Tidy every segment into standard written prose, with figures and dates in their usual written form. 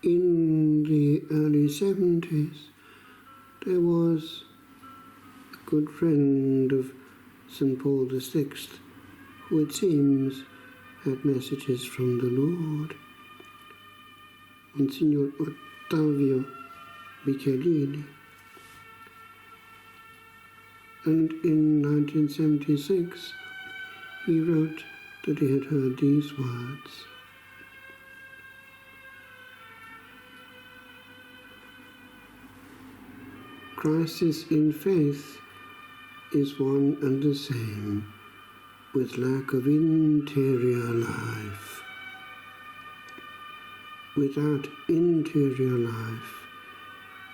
In the early 70s, there was a good friend of St. Paul VI, who it seems had messages from the Lord, Monsignor Ottavio Michelini. And in 1976, he wrote that he had heard these words: crisis in faith is one and the same with lack of interior life. Without interior life,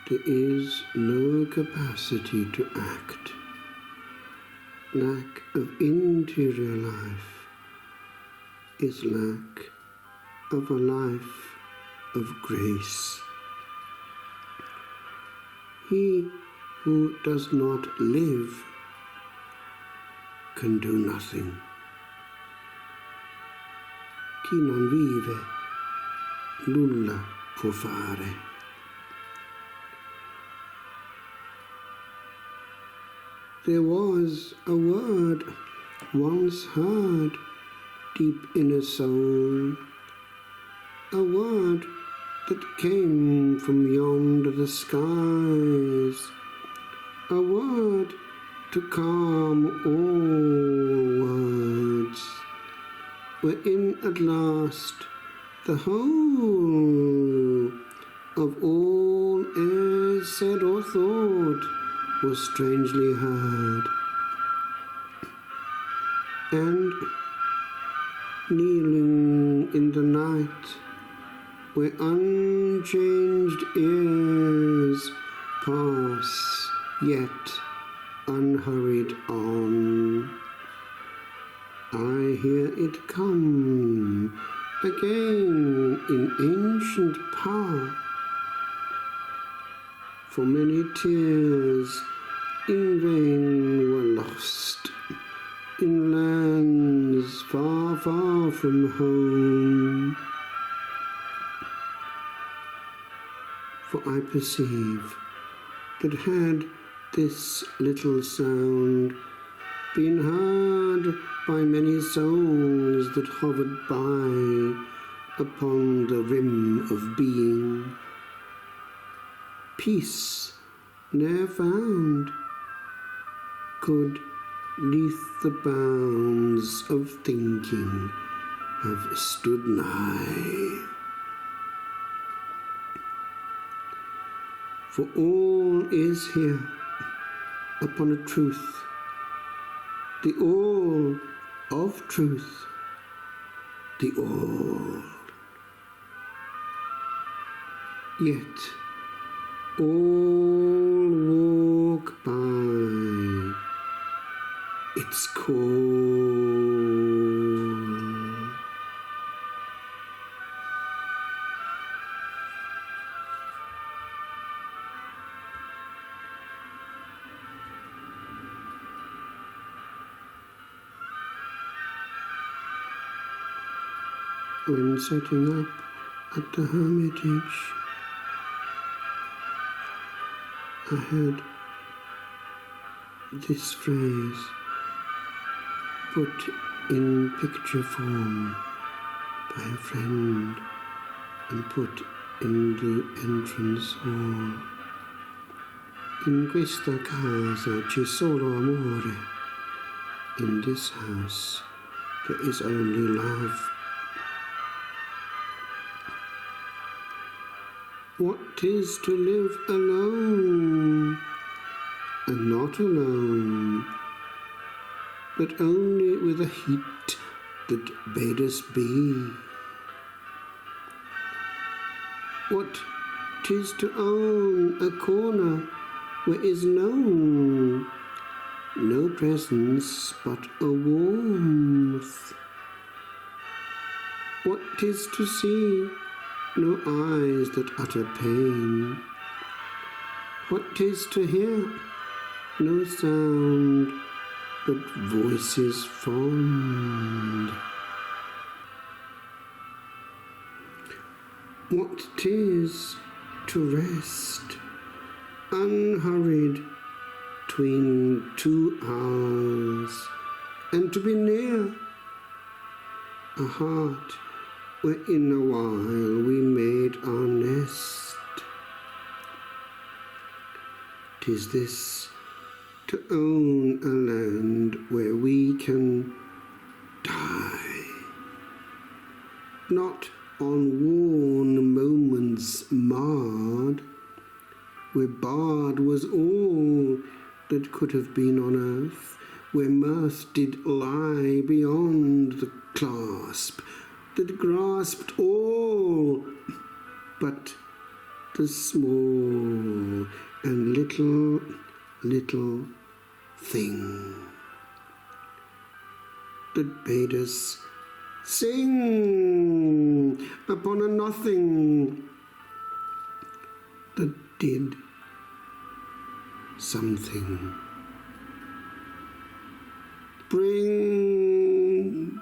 there is no capacity to act. Lack of interior life is lack of a life of grace. He who does not live can do nothing. Chi non vive, nulla può fare. There was a word once heard deep in a soul, a word that came from yonder the skies, a word to calm all words, wherein at last the whole of all e'er said or thought was strangely heard. And kneeling in the night, where unchanged ears pass, yet unhurried on, I hear it come again in ancient power. For many tears in vain were lost in lands far, far from home. For I perceive that had this little sound been heard by many souls that hovered by upon the rim of being, peace ne'er found could neath the bounds of thinking have stood nigh. For all is here upon a truth, the all of truth, the all. Yet all walk by its call. When setting up at the Hermitage, I had this phrase put in picture form by a friend and put in the entrance hall. In questa casa c'è solo amore. In this house there is only love. What 'tis to live alone, and not alone, but only with a heat that bade us be. What 'tis to own a corner where is known no presence but a warmth. What 'tis to see no eyes that utter pain. What 'tis to hear no sound but voices fond. what 'tis to rest unhurried 'tween 2 hours, and to be near a heart where in a while we made our nest. 'Tis this to own a land where we can die, not on worn moments marred, where barred was all that could have been on earth, where mirth did lie beyond the clasp that grasped all but the small and little thing that bade us sing upon a nothing that did something. Bring